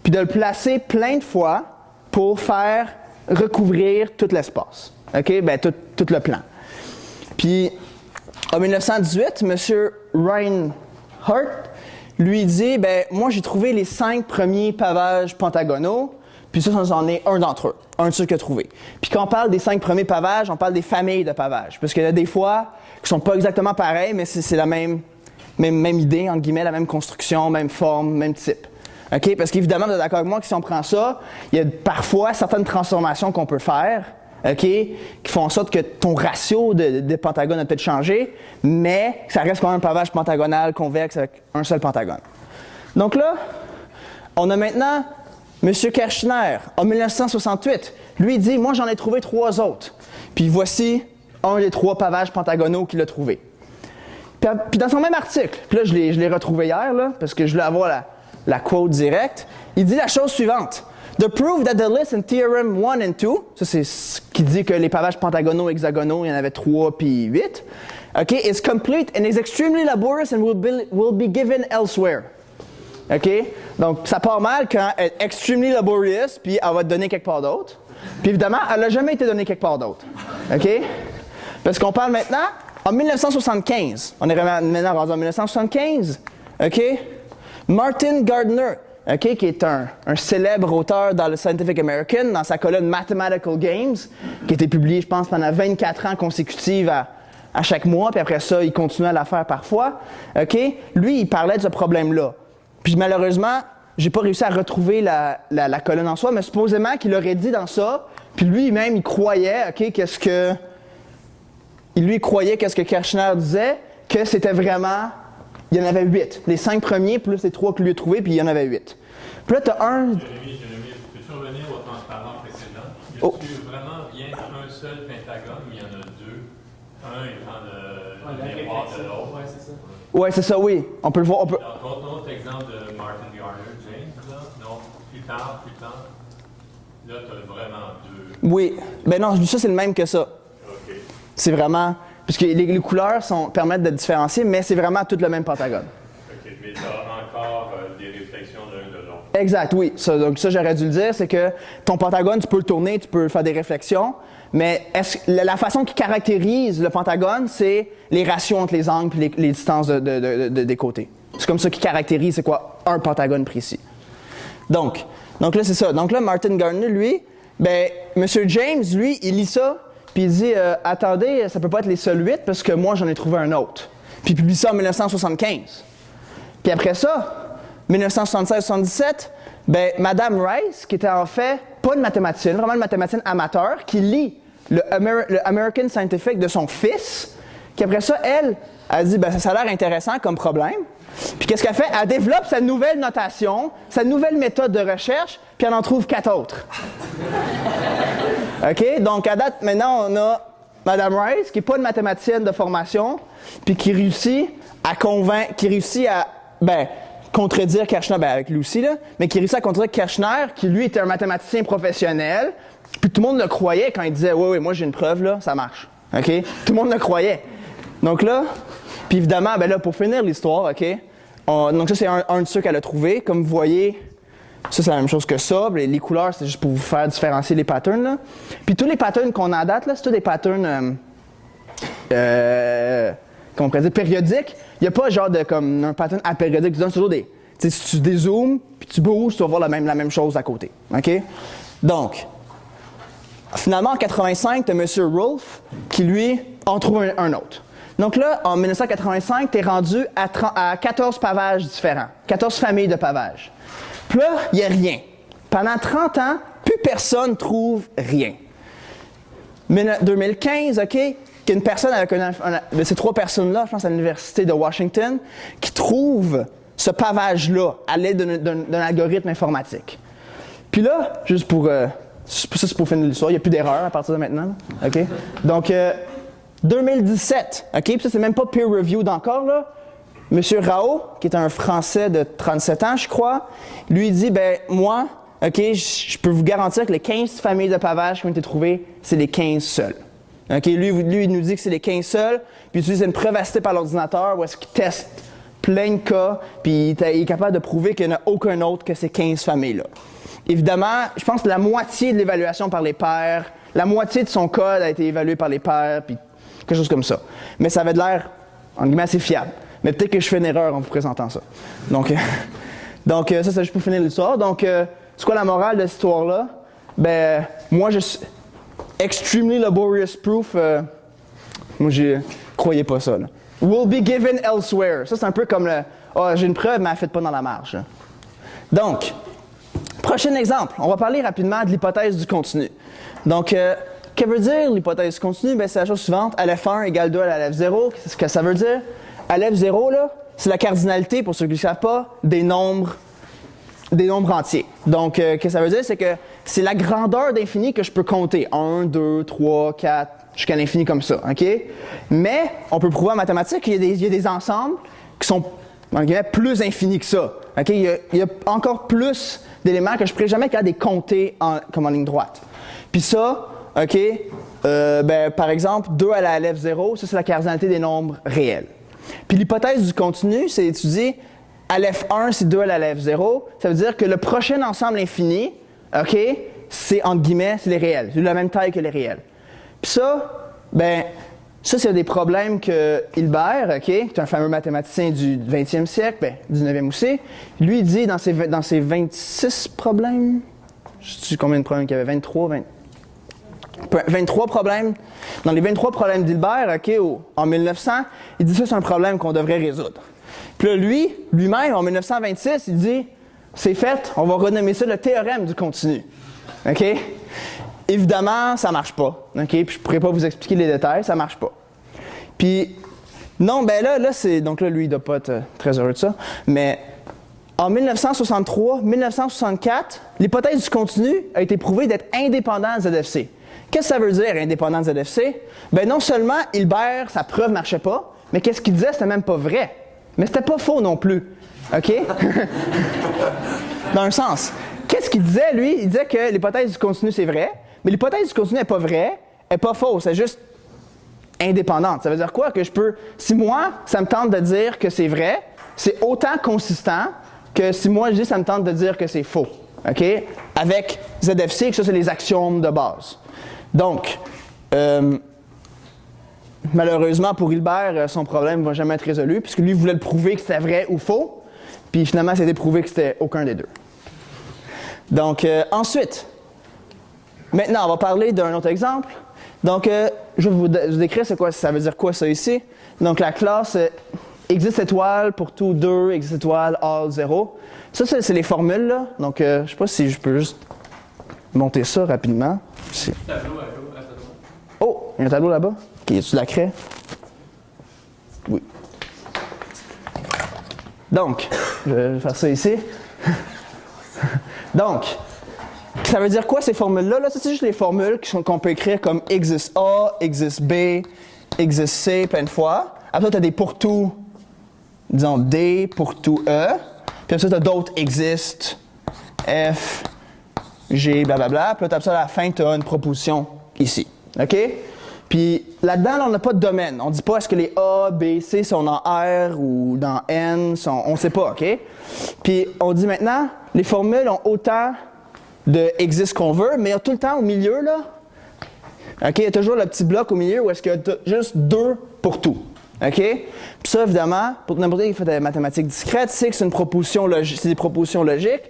puis de le placer plein de fois pour faire recouvrir tout l'espace. OK? Ben, tout le plan. Puis, en 1918, M. Reinhardt, lui dit, ben, moi, j'ai trouvé les 5 premiers pavages pentagonaux, puis ça en est un d'entre eux, un de ceux qu'il a trouvé. Puis quand on parle des 5 premiers pavages, on parle des familles de pavages, parce qu'il y a des fois qui sont pas exactement pareils, mais c'est la même idée, entre guillemets, la même construction, même forme, même type. OK? Parce qu'évidemment, vous êtes d'accord avec moi que si on prend ça, il y a parfois certaines transformations qu'on peut faire, OK? Qui font en sorte que ton ratio de pentagones a peut-être changé, mais ça reste quand même un pavage pentagonal convexe avec un seul pentagone. Donc là, on a maintenant M. Kirchner, en 1968. Lui, il dit, moi, j'en ai trouvé 3 autres. Puis voici un des 3 pavages pentagonaux qu'il a trouvé. Puis dans son même article, puis là, je l'ai retrouvé hier, là, parce que je voulais avoir la quote directe, il dit la chose suivante. To prove that the list in Theorem 1 and 2, ça c'est ce qui dit que les pavages pentagonaux, hexagonaux, il y en avait 3 puis 8, OK, is complete and is extremely laborious and will be given elsewhere. OK? Donc, ça part mal quand elle est extremely laborious, puis elle va te donner quelque part d'autre. Puis évidemment, elle n'a jamais été donnée quelque part d'autre. OK? Parce qu'on parle maintenant en 1975. On est maintenant rendu en 1975. OK? Martin Gardner, OK, qui est un célèbre auteur dans le Scientific American, dans sa colonne Mathematical Games, qui a été publiée, je pense, pendant 24 ans consécutifs à chaque mois, puis après ça, il continuait à la faire parfois. OK? Lui, il parlait de ce problème-là. Puis malheureusement, j'ai pas réussi à retrouver la colonne en soi, mais supposément qu'il aurait dit dans ça, puis lui-même, il croyait, OK, qu'est-ce que Kirchner disait, que c'était vraiment, il y en avait 8. Les 5 premiers, plus les 3 qu'il lui a trouvés, puis il y en avait 8. Puis là, tu as un... Jérémy, peux-tu revenir au transparent précédent? Y a-t-il vraiment bien un seul pentagone, ou il y en a 2? Un étant le miroir de l'autre. Oui, c'est ça. Oui, c'est ça, oui. On peut le voir. Donc, autre exemple de Martin Gardner, James, là? Non, plus tard. Là, tu as vraiment 2. Oui. Ben non, ça, c'est le même que ça. OK. C'est vraiment... Parce que les couleurs permettent de différencier, mais c'est vraiment tout le même pentagone. OK, mais tu as encore des réflexions l'un de l'autre. Exact, oui. Donc ça, j'aurais dû le dire, c'est que ton pentagone, tu peux le tourner, tu peux faire des réflexions, mais la façon qui caractérise le pentagone, c'est les ratios entre les angles et les distances des côtés. C'est comme ça qui caractérise c'est quoi un pentagone précis. Donc là, c'est ça. Donc là, Martin Gardner, lui, ben, M. James, lui, il lit ça, puis il dit attendez, ça peut pas être les seuls 8 parce que moi, j'en ai trouvé un autre. Puis il publie ça en 1975. Puis après ça, 1976-77, ben, Madame Rice, qui était en fait pas une mathématicienne, vraiment une mathématicienne amateur, qui lit le American Scientific de son fils, qui après ça, elle dit ben, ça a l'air intéressant comme problème. Puis qu'est-ce qu'elle fait? Elle développe sa nouvelle notation, sa nouvelle méthode de recherche, puis elle en trouve 4 autres. OK? Donc, à date, maintenant, on a Madame Rice, qui n'est pas une mathématicienne de formation, puis qui réussit à contredire Kirchner, ben avec lui aussi, là, mais qui réussit à contredire Kirchner, qui lui était un mathématicien professionnel, puis tout le monde le croyait quand il disait oui, moi j'ai une preuve, là, ça marche. OK? Tout le monde le croyait. Donc là, puis évidemment, ben là, pour finir l'histoire, OK? Donc ça, c'est un de ceux qu'elle a trouvé. Comme vous voyez, ça, c'est la même chose que ça. Les couleurs, c'est juste pour vous faire différencier les patterns, là. Puis tous les patterns qu'on a à date, là, c'est tous des patterns, comment on pourrait dire, périodiques. Il n'y a pas genre de comme un pattern apériodique. C'est toujours des... Si tu dézoomes, puis tu bouges, tu vas voir la même chose à côté. OK? Donc, finalement, en 85, tu as M. Rolfe qui, lui, en trouve un autre. Donc là, en 1985, tu es rendu à 14 pavages différents. 14 familles de pavages. Puis là, il n'y a rien. Pendant 30 ans, plus personne trouve rien. 2015, OK? Qu'une personne avec ces 3 personnes-là, je pense à l'Université de Washington, qui trouvent ce pavage-là à l'aide d'un algorithme informatique. Puis là, juste pour... ça, c'est pour finir l'histoire, il n'y a plus d'erreur à partir de maintenant. Là. OK? Donc, 2017, OK? Puis ça, c'est même pas peer-reviewed encore, là. M. Rao, qui est un Français de 37 ans, je crois, lui dit, ben moi, OK, je peux vous garantir que les 15 familles de pavages qui ont été trouvées, c'est les 15 seuls. OK? Lui, il nous dit que c'est les 15 seuls, puis il utilise une preuve assistée par l'ordinateur où est-ce qu'il teste plein de cas, puis il est capable de prouver qu'il n'y en a aucun autre que ces 15 familles-là. Évidemment, je pense que la moitié de l'évaluation par les pairs, la moitié de son code a été évalué par les pairs, puis quelque chose comme ça. Mais ça avait de l'air, en guillemets, assez fiable. Mais peut-être que je fais une erreur en vous présentant ça. Donc ça, c'est juste pour finir l'histoire. Donc, c'est quoi la morale de cette histoire-là? Ben, moi, je suis extremely laborious proof. Moi, je croyais pas ça, là. Will be given elsewhere. Ça, c'est un peu comme le « Ah, j'ai une preuve, mais elle ne fait pas dans la marge. » Donc, prochain exemple, on va parler rapidement de l'hypothèse du continu. Donc, que veut dire l'hypothèse du continu? Ben, c'est la chose suivante, Lf1 égale 2 à Lf0. Qu'est-ce que ça veut dire? Lf0, là, c'est la cardinalité, pour ceux qui ne le savent pas, des nombres entiers. Donc, qu'est-ce que ça veut dire? C'est que c'est la grandeur d'infini que je peux compter. 1, 2, 3, 4, jusqu'à l'infini comme ça. OK? Mais, on peut prouver en mathématiques qu'il y a des ensembles qui sont plus infinis que ça. OK? Il y a encore plus d'éléments que je ne pourrais jamais être capable de compter comme en ligne droite. Puis ça, OK? Par exemple, 2 à la Lf0, ça c'est la cardinalité des nombres réels. Puis l'hypothèse du continu, c'est étudier Lf1, c'est 2 à la Lf0. Ça veut dire que le prochain ensemble infini, OK? C'est entre guillemets, c'est les réels. C'est de la même taille que les réels. Puis ça, ça, c'est des problèmes que Hilbert, OK, qui est un fameux mathématicien du 20e siècle, du 9e aussi, lui, il dit dans ses 26 problèmes, je sais combien de problèmes qu'il y avait, 23 problèmes. Dans les 23 problèmes d'Hilbert, OK, en 1900, il dit ça, c'est un problème qu'on devrait résoudre. Puis là, lui-même, en 1926, il dit, c'est fait, on va renommer ça le théorème du continu. OK? Évidemment, ça marche pas. OK? Puis je pourrais pas vous expliquer les détails, ça marche pas. Puis, non, là, c'est. Donc là, lui, il doit pas être très heureux de ça. Mais en 1963-1964, l'hypothèse du continu a été prouvée d'être indépendante de ZFC. Qu'est-ce que ça veut dire, indépendant de ZFC? Non seulement Hilbert, sa preuve marchait pas, mais qu'est-ce qu'il disait, c'était même pas vrai. Mais c'était pas faux non plus. OK? Dans un sens. Qu'est-ce qu'il disait, lui? Il disait que l'hypothèse du continu, c'est vrai, mais l'hypothèse du continu n'est pas vraie, elle n'est pas fausse, elle est juste indépendante. Ça veut dire quoi? Que si moi, ça me tente de dire que c'est vrai, c'est autant consistant que si moi, je dis ça me tente de dire que c'est faux. OK? Avec ZFC, que ça, c'est les axiomes de base. Donc, malheureusement pour Hilbert, son problème ne va jamais être résolu, puisque lui voulait le prouver que c'était vrai ou faux, puis finalement, c'était prouvé que c'était aucun des deux. Donc, ensuite, maintenant, on va parler d'un autre exemple. Donc, je vais vous décrire ça veut dire quoi ça ici. Donc, la classe existe étoile pour tout 2, existe étoile, all 0. Ça, c'est les formules, là. Donc, je ne sais pas si je peux juste monter ça rapidement. Tableau. Oh, il y a un tableau là-bas. OK, y a-tu de la craie? Oui. Donc, je vais faire ça ici. Donc, ça veut dire quoi ces formules-là? Là, c'est juste les formules qu'on peut écrire comme existe A, existe B, existe C plein de fois. Après, tu as des pour tout, disons D, pour tout E. Puis après ça, tu as d'autres existe, F, G, blablabla. Puis là, tu as à la fin, tu as une proposition ici. OK? Puis là-dedans, là, on n'a pas de domaine. On ne dit pas est-ce que les A, B, C sont dans R ou dans N. On ne sait pas, OK? Puis on dit maintenant, les formules ont autant de existe qu'on veut, mais il y a tout le temps au milieu, là. OK? Il y a toujours le petit bloc au milieu où est-ce qu'il y a juste 2 pour tout. OK? Puis ça, évidemment, pour n'importe qui fait des mathématiques discrètes, c'est que c'est une proposition c'est des propositions logiques,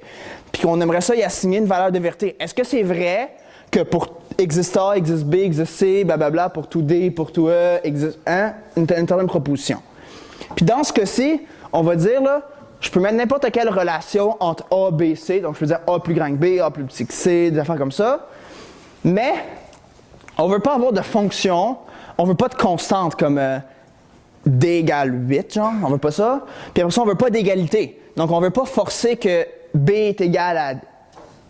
puis qu'on aimerait ça y assigner une valeur de vérité. Est-ce que c'est vrai que pour existe A, existe B, existe C, blablabla, pour tout D, pour tout E, existe une certaine proposition. Puis dans ce cas-ci, on va dire, là, je peux mettre n'importe quelle relation entre A, B, C, donc je peux dire A plus grand que B, A plus petit que C, des affaires comme ça, mais on ne veut pas avoir de fonction, on ne veut pas de constante comme D égale 8, genre, on ne veut pas ça, puis après ça, on ne veut pas d'égalité, donc on ne veut pas forcer que B est égal à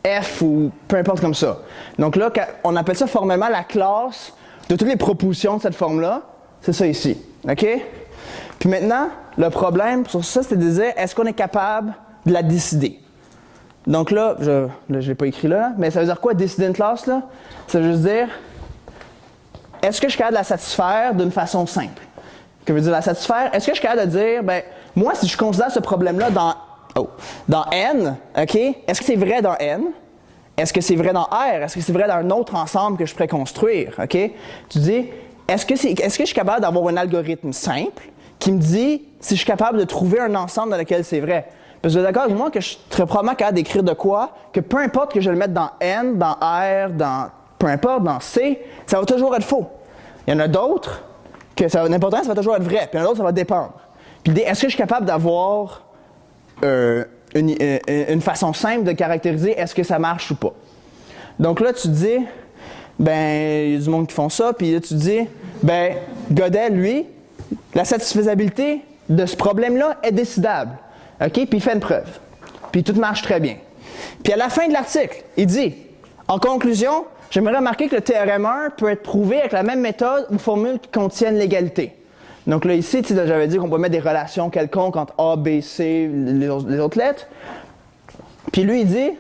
F ou peu importe comme ça. Donc là, on appelle ça formellement la classe de toutes les propositions de cette forme-là. C'est ça ici. OK? Puis maintenant, le problème sur ça, c'est de dire, est-ce qu'on est capable de la décider? Donc là, je ne l'ai pas écrit là, mais ça veut dire quoi, décider une classe, là? Ça veut juste dire, est-ce que je suis capable de la satisfaire d'une façon simple? Que veut dire la satisfaire? Est-ce que je suis capable de dire, moi, si je considère ce problème-là dans N, OK? Est-ce que c'est vrai dans N? Est-ce que c'est vrai dans R? Est-ce que c'est vrai dans un autre ensemble que je pourrais construire? OK? Tu dis, est-ce que je suis capable d'avoir un algorithme simple qui me dit si je suis capable de trouver un ensemble dans lequel c'est vrai? Parce que vous êtes d'accord avec moi que je serais probablement capable d'écrire de quoi que peu importe que je le mette dans N, dans R, peu importe, dans C, ça va toujours être faux. Il y en a d'autres que l'important, ça va toujours être vrai. Puis il y en a d'autres, ça va dépendre. Puis est-ce que je suis capable d'avoir une façon simple de caractériser est-ce que ça marche ou pas. Donc là, tu te dis, ben, il y a du monde qui font ça, puis là, tu te dis, ben, Gödel, lui, la satisfaisabilité de ce problème-là est décidable. OK? Puis il fait une preuve. Puis tout marche très bien. Puis à la fin de l'article, il dit, en conclusion, j'aimerais remarquer que le théorème 1 peut être prouvé avec la même méthode ou formule qui contiennent l'égalité. Donc là, ici, j'avais dit qu'on peut mettre des relations quelconques entre A, B, C, les autres lettres. Puis lui, il dit,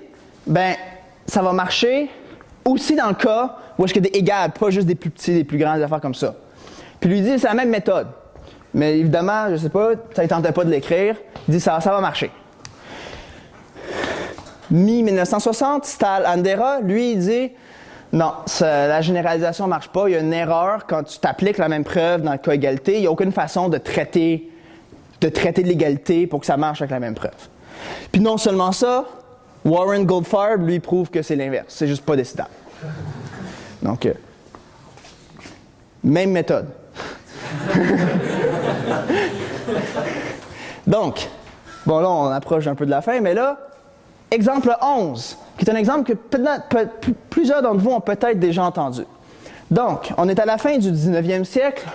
ben, ça va marcher aussi dans le cas où est-ce qu'il y a des égales, pas juste des plus petits, des plus grands, des affaires comme ça. Puis lui, il dit, c'est la même méthode. Mais évidemment, je sais pas, ça ne tentait pas de l'écrire. Il dit, ça va marcher. Mi-1960, Stahl Andera, lui, il dit, non, la généralisation ne marche pas. Il y a une erreur quand tu t'appliques la même preuve dans le cas égalité. Il n'y a aucune façon de traiter l'égalité pour que ça marche avec la même preuve. Puis non seulement ça, Warren Goldfarb, lui, prouve que c'est l'inverse. C'est juste pas décidable. Donc, même méthode. Donc, bon là, on approche un peu de la fin, mais là, exemple 11, qui est un exemple que plusieurs d'entre vous ont peut-être déjà entendu. Donc, on est à la fin du 19e siècle,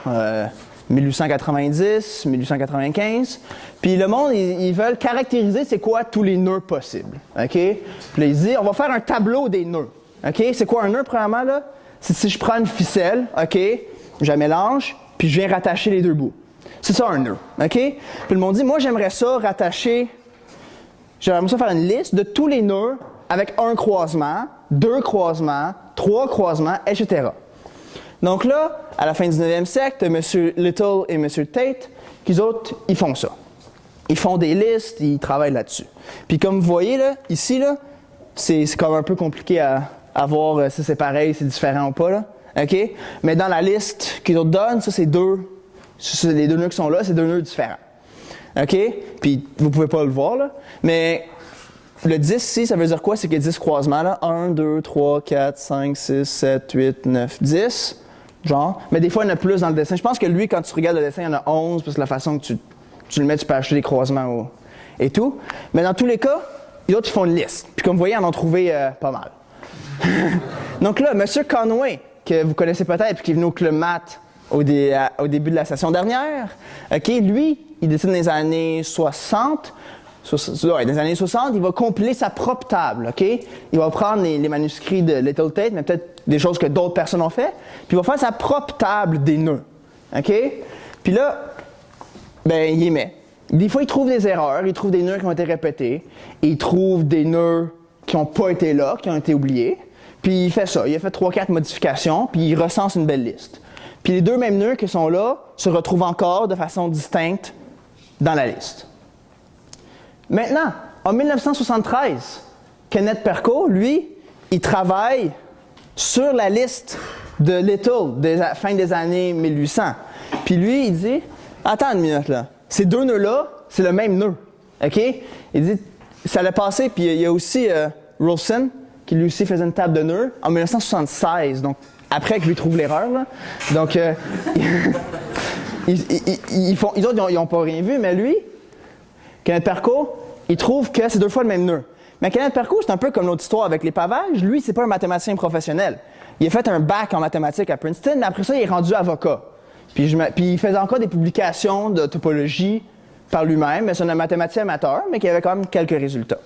1890, 1895, puis le monde, ils veulent caractériser c'est quoi tous les nœuds possibles, OK? Puis là, ils disent, on va faire un tableau des nœuds, OK? C'est quoi un nœud, premièrement, là? C'est si je prends une ficelle, OK? Je la mélange, puis je viens rattacher les deux bouts. C'est ça un nœud, OK? Puis le monde dit, moi, j'aimerais ça faire une liste de tous les nœuds avec un croisement, deux croisements, trois croisements, etc. Donc là, à la fin du 19e siècle, M. Little et M. Tate, qu'ils autres, ils font ça. Ils font des listes, ils travaillent là-dessus. Puis comme vous voyez, là, ici, là, c'est comme un peu compliqué à voir si c'est pareil, c'est différent ou pas, là. OK? Mais dans la liste qu'ils autres donnent, ça, c'est les deux nœuds qui sont là, c'est deux nœuds différents. OK? Puis vous pouvez pas le voir, là. Mais le 10 ici, ça veut dire quoi? C'est qu'il y a 10 croisements, là. 1, 2, 3, 4, 5, 6, 7, 8, 9, 10. Genre. Mais des fois, il y en a plus dans le dessin. Je pense que lui, quand tu regardes le dessin, il y en a 11, parce que la façon que tu le mets, tu peux acheter des croisements et tout. Mais dans tous les cas, les autres, ils font une liste. Puis comme vous voyez, ils en ont trouvé pas mal. Donc là, M. Conway, que vous connaissez peut-être, puis qui est venu au Club Math au début de la session dernière, OK, lui, il décide dans les années 60, il va compiler sa propre table, OK? Il va prendre les manuscrits de Little Tate, mais peut-être des choses que d'autres personnes ont fait, puis il va faire sa propre table des nœuds, OK? Puis là, ben, il y met. Des fois, il trouve des erreurs, il trouve des nœuds qui ont été répétés, et il trouve des nœuds qui n'ont pas été là, qui ont été oubliés, puis il fait ça. Il a fait 3-4 modifications, puis il recense une belle liste. Puis les deux mêmes nœuds qui sont là se retrouvent encore de façon distincte dans la liste. Maintenant, en 1973, Kenneth Perko, lui, il travaille sur la liste de Little de la fin des années 1800. Puis lui, il dit, attends une minute là, ces deux nœuds-là, c'est le même nœud, OK? Il dit, ça allait passer, puis il y a aussi Rolfson, qui lui aussi faisait une table de nœuds en 1976, donc après que lui trouve l'erreur, là. Donc, ils autres, ils n'ont pas rien vu, mais lui, Kenneth Perko, il trouve que c'est deux fois le même nœud. Mais Kenneth Perko, c'est un peu comme l'autre histoire avec les pavages. Lui, c'est pas un mathématicien professionnel. Il a fait un bac en mathématiques à Princeton, mais après ça, il est rendu avocat. Puis il faisait encore des publications de topologie par lui-même, mais c'est un mathématicien amateur, mais qui avait quand même quelques résultats.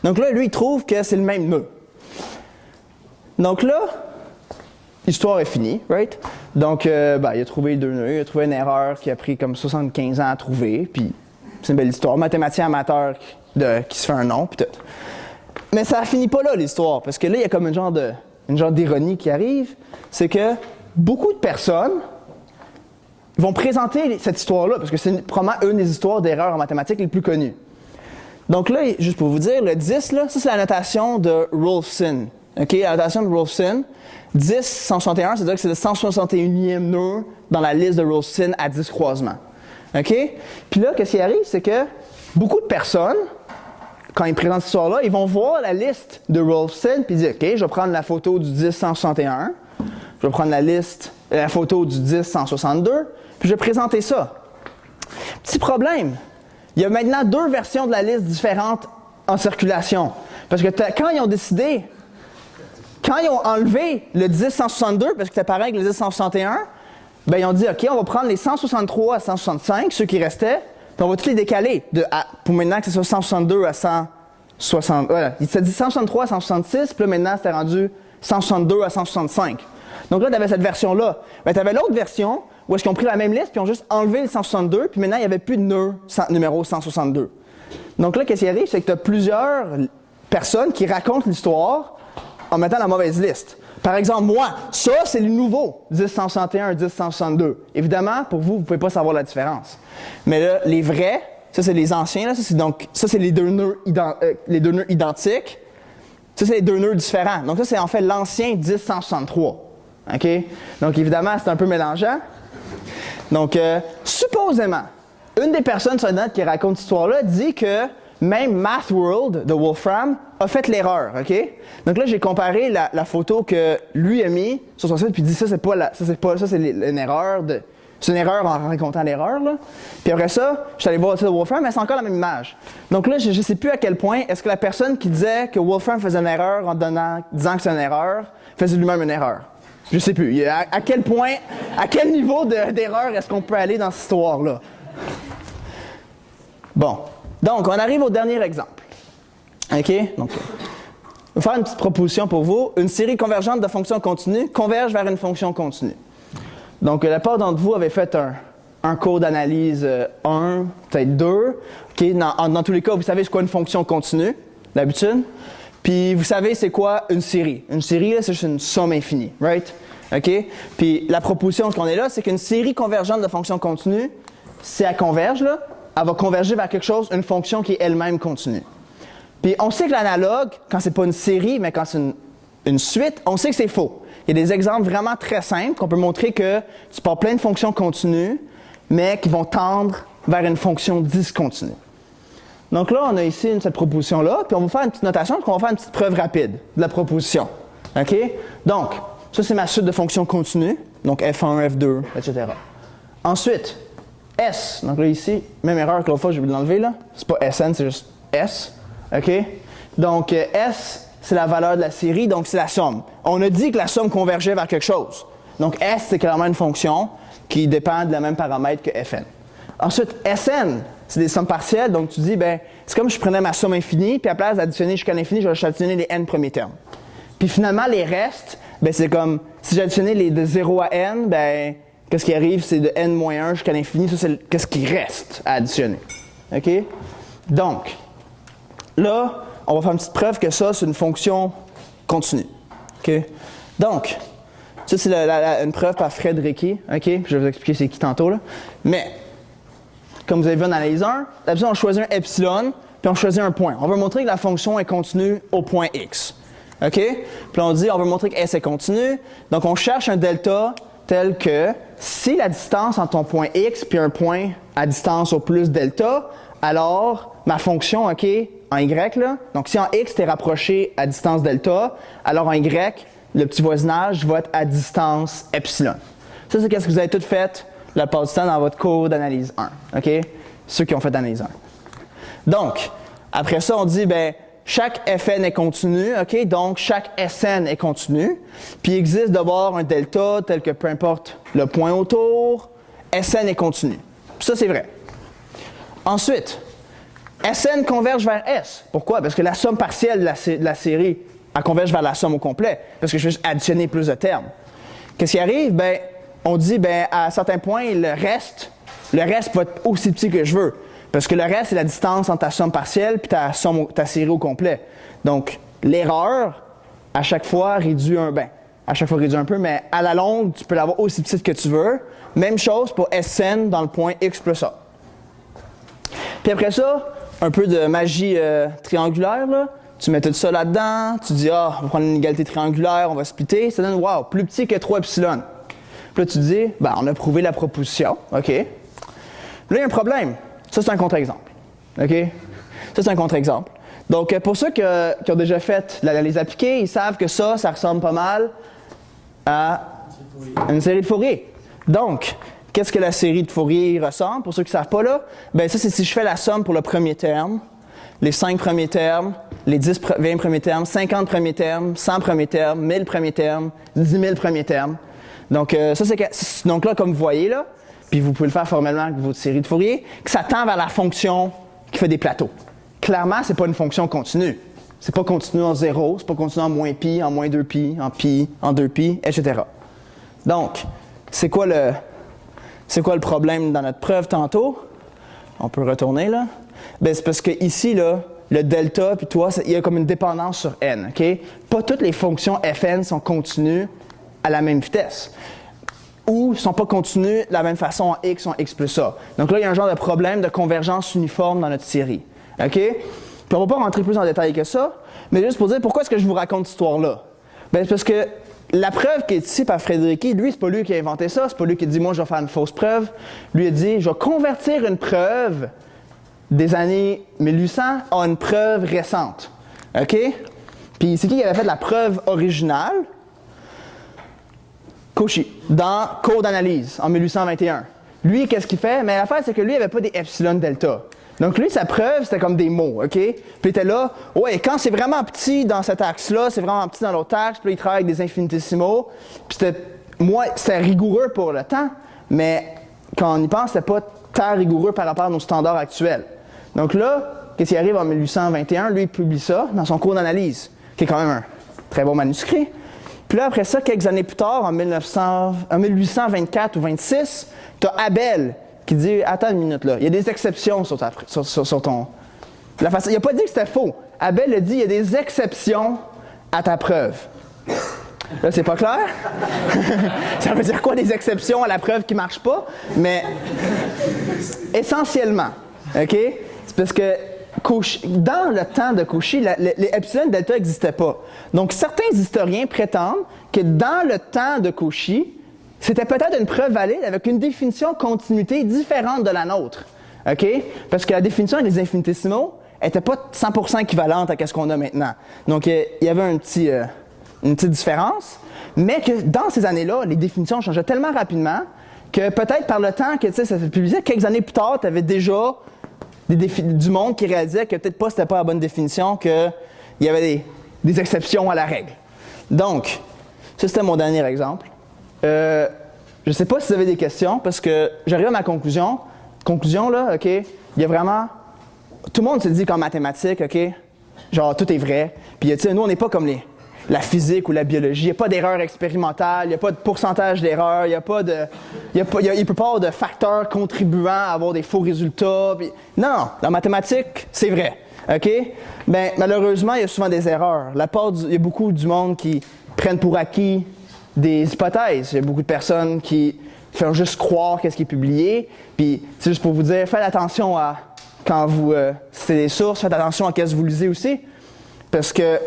Donc là, lui, il trouve que c'est le même nœud. Donc là, l'histoire est finie, right? Donc, il a trouvé deux nœuds, il a trouvé une erreur qui a pris comme 75 ans à trouver, puis c'est une belle histoire. Mathématicien amateur qui se fait un nom, puis tout. Mais ça finit pas là, l'histoire, parce que là, il y a comme une genre d'ironie qui arrive, c'est que beaucoup de personnes vont présenter cette histoire-là, parce que c'est probablement une des histoires d'erreurs en mathématiques les plus connues. Donc là, juste pour vous dire, le 10, là, ça c'est la notation de Rolfson. OK? La notation de Rolfson, 10, 161, c'est-à-dire que c'est le 161e nœud dans la liste de Rolfson à 10 croisements. OK? Puis là, qu'est-ce qui arrive, c'est que beaucoup de personnes, quand ils présentent cette histoire-là, ils vont voir la liste de Rolfson puis dire, OK, je vais prendre la photo du 10, 161, je vais prendre la photo du 10, 162, puis je vais présenter ça. Petit problème, il y a maintenant deux versions de la liste différentes en circulation. Parce que quand ils ont décidé, quand ils ont enlevé le 10162, parce que c'était pareil avec le 10161, ben ils ont dit, OK, on va prendre les 163 à 165, ceux qui restaient, puis on va tous les décaler, pour maintenant que ce soit 162 à 160. Voilà, il s'est dit 163 à 166, puis là maintenant c'était rendu 162 à 165. Donc là, tu avais cette version-là. Ben, tu avais l'autre version, où est-ce qu'ils ont pris la même liste, puis ils ont juste enlevé le 162, puis maintenant il n'y avait plus de nœud numéro 162. Donc là, qu'est-ce qui arrive, c'est que tu as plusieurs personnes qui racontent l'histoire en mettant la mauvaise liste. Par exemple, moi, ça, c'est le nouveau, 10161, 10162. Évidemment, pour vous, vous ne pouvez pas savoir la différence. Mais là, les vrais, ça, c'est les anciens, là, ça, c'est les deux nœuds identiques. Ça, c'est les deux nœuds différents. Donc ça, c'est en fait l'ancien 10163. OK? Donc évidemment, c'est un peu mélangeant. Donc, supposément, une des personnes sur Internet qui raconte cette histoire-là dit que même Mathworld de Wolfram a fait l'erreur, OK? Donc là, j'ai comparé la photo que lui a mis sur son site, puis il dit ça, c'est une erreur c'est une erreur en racontant l'erreur, là. Puis après ça, je suis allé voir le site de Wolfram, mais c'est encore la même image. Donc là, je ne sais plus à quel point est-ce que la personne qui disait que Wolfram faisait une erreur en disant que c'est une erreur, faisait lui-même une erreur. Je sais plus. À quel point, à quel niveau d'erreur est-ce qu'on peut aller dans cette histoire-là? Bon. Donc, on arrive au dernier exemple. OK? Donc, je vais faire une petite proposition pour vous. Une série convergente de fonctions continues converge vers une fonction continue. Donc, la plupart d'entre vous avaient fait un cours d'analyse 1, peut-être 2. OK? Dans tous les cas, vous savez c'est quoi une fonction continue, d'habitude. Puis, vous savez c'est quoi une série. Une série, là, c'est juste une somme infinie, right? OK? Puis, la proposition qu'on est là, c'est qu'une série convergente de fonctions continues, si elle converge, là, elle va converger vers quelque chose, une fonction qui est elle-même continue. Puis on sait que l'analogue, quand c'est pas une série, mais quand c'est une suite, on sait que c'est faux. Il y a des exemples vraiment très simples qu'on peut montrer que tu pars plein de fonctions continues, mais qui vont tendre vers une fonction discontinue. Donc là, on a ici cette proposition-là, puis on va faire une petite notation, puis on va faire une petite preuve rapide de la proposition. OK? Donc, ça c'est ma suite de fonctions continues, donc F1, F2, etc. Ensuite, S, donc là ici, même erreur que l'autre fois, j'ai oublié de l'enlever là. C'est pas SN, c'est juste S. OK? Donc S, c'est la valeur de la série, donc c'est la somme. On a dit que la somme convergeait vers quelque chose. Donc S, c'est clairement une fonction qui dépend de la même paramètre que Fn. Ensuite, Sn, c'est des sommes partielles, donc tu dis, ben, c'est comme si je prenais ma somme infinie, puis à la place d'additionner jusqu'à l'infini, je vais additionner les n premiers termes. Puis finalement, les restes, ben, c'est comme, si j'additionnais les de 0 à n, ben, qu'est-ce qui arrive, c'est de n moins 1 jusqu'à l'infini. Ça, c'est qu'est-ce qui reste à additionner. OK? Donc, là, on va faire une petite preuve que ça, c'est une fonction continue. OK? Donc, ça, c'est une preuve par Fred Ricky. OK? Puis je vais vous expliquer c'est qui tantôt, là. Mais, comme vous avez vu en analyse 1, d'habitude, on choisit un epsilon, puis on choisit un point. On veut montrer que la fonction est continue au point x. OK? Puis on dit, on veut montrer que s est continue. Donc, on cherche un delta tel que si la distance entre ton point x puis un point à distance au plus delta, alors ma fonction, OK, en y, là, donc si en x tu es rapproché à distance delta, alors en y, le petit voisinage va être à distance epsilon. Ça, c'est ce que vous avez tout fait la plupart du temps dans votre cours d'analyse 1. OK? Ceux qui ont fait l'analyse 1. Donc, après ça, on dit, ben, chaque Fn est continu, OK? Donc, chaque Sn est continu. Puis, il existe d'abord un delta tel que peu importe le point autour, Sn est continu. Puis ça, c'est vrai. Ensuite, Sn converge vers S. Pourquoi? Parce que la somme partielle de la série, elle converge vers la somme au complet. Parce que je vais juste additionner plus de termes. Qu'est-ce qui arrive? Ben, on dit, ben, à certains points, le reste va être aussi petit que je veux. Parce que le reste, c'est la distance entre ta somme partielle et ta série au complet. Donc, l'erreur, à chaque fois, réduit un peu, mais à la longue, tu peux l'avoir aussi petite que tu veux. Même chose pour Sn dans le point x plus a. Puis après ça, un peu de magie triangulaire, là. Tu mets tout ça là-dedans, tu dis, on va prendre une égalité triangulaire, on va splitter. Ça donne, wow, plus petit que 3 epsilon. Puis là, tu dis, ben, on a prouvé la proposition. OK. Là, il y a un problème. Ça, c'est un contre-exemple. OK? Ça, c'est un contre-exemple. Donc, pour ceux qui ont déjà fait l'analyse appliquée, ils savent que ça ressemble pas mal à une série de Fourier. Donc, qu'est-ce que la série de Fourier ressemble? Pour ceux qui ne savent pas, là, ben ça, c'est si je fais la somme pour le premier terme, les 5 premiers termes, les 20 premiers termes, 50 premiers termes, 100 premiers termes, 1000 premiers termes, 10 000 premiers termes. Donc, donc là, comme vous voyez, là, puis vous pouvez le faire formellement avec votre série de Fourier, que ça tend vers la fonction qui fait des plateaux. Clairement, ce n'est pas une fonction continue. C'est pas continu en 0, c'est pas continu en moins pi, en moins 2pi, en 2pi, etc. Donc, c'est quoi le problème dans notre preuve tantôt? On peut retourner là. Ben, c'est parce que ici, là, le delta, puis toi, il y a comme une dépendance sur n. Okay? Pas toutes les fonctions fn sont continues à la même vitesse. Ou ne sont pas continues de la même façon en x ou en x plus a. Donc là, il y a un genre de problème de convergence uniforme dans notre série. OK? Puis on ne va pas rentrer plus en détail que ça, mais juste pour dire pourquoi est-ce que je vous raconte cette histoire-là? Ben, c'est parce que la preuve qui est ici par Frédérici, lui, c'est pas lui qui a inventé ça, c'est pas lui qui a dit « moi, je vais faire une fausse preuve ». Lui a dit « je vais convertir une preuve des années 1800 en une preuve récente. » OK? Puis c'est qui avait fait la preuve originale? Cauchy, dans Cours d'analyse, en 1821. Lui, qu'est-ce qu'il fait? Mais l'affaire, c'est que lui, il n'avait pas des epsilon delta. Donc lui, sa preuve, c'était comme des mots, OK? Puis il était là, ouais, quand c'est vraiment petit dans cet axe-là, c'est vraiment petit dans l'autre axe, puis là, il travaille avec des infinitésimaux. Puis c'était rigoureux pour le temps, mais quand on y pense, c'était pas tant rigoureux par rapport à nos standards actuels. Donc là, qu'est-ce qui arrive en 1821? Lui, il publie ça dans son cours d'analyse, qui est quand même un très bon manuscrit. Puis là, après ça, quelques années plus tard, en 1824 ou 26, tu as Abel qui dit « Attends une minute, là, il y a des exceptions sur ton... » Il n'a pas dit que c'était faux. Abel a dit « Il y a des exceptions à ta preuve. » Là, c'est pas clair? Ça veut dire quoi, des exceptions à la preuve qui ne marche pas? Mais essentiellement, OK? C'est parce que dans le temps de Cauchy, les epsilon delta n'existaient pas. Donc, certains historiens prétendent que dans le temps de Cauchy, c'était peut-être une preuve valide avec une définition de continuité différente de la nôtre. OK? Parce que la définition des infinitésimaux n'était pas 100% équivalente à ce qu'on a maintenant. Donc, il y avait une petite différence, mais que dans ces années-là, les définitions changeaient tellement rapidement que peut-être par le temps que ça s'est publié, quelques années plus tard, tu avais déjà du monde qui réalisait que peut-être pas c'était pas la bonne définition, qu'il y avait des exceptions à la règle. Donc, ça c'était mon dernier exemple. Je ne sais pas si vous avez des questions, parce que j'arrive à ma conclusion. Conclusion, là, OK, il y a vraiment... Tout le monde se dit qu'en mathématiques, OK, genre tout est vrai. Puis, tu sais, nous, on n'est pas comme la physique ou la biologie. Il n'y a pas d'erreur expérimentale, il n'y a pas de pourcentage d'erreur, il ne peut pas avoir de facteurs contribuant à avoir des faux résultats. Puis, non, en mathématiques, c'est vrai. OK? Bien, malheureusement, il y a souvent des erreurs. Il y a beaucoup du monde qui prennent pour acquis des hypothèses. Il y a beaucoup de personnes qui font juste croire qu'est-ce qui est publié. Puis, c'est juste pour vous dire, faites attention quand vous citez des sources, faites attention à ce que vous lisez aussi. Parce que,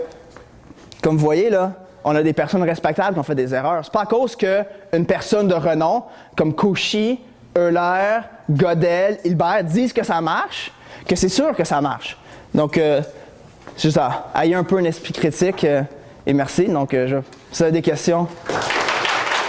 comme vous voyez, là, on a des personnes respectables qui ont fait des erreurs. C'est pas à cause qu'une personne de renom, comme Cauchy, Euler, Gödel, Hilbert, disent que ça marche, que c'est sûr que ça marche. Donc, c'est ça. Ayez un peu un esprit critique et merci. Donc, si vous avez des questions.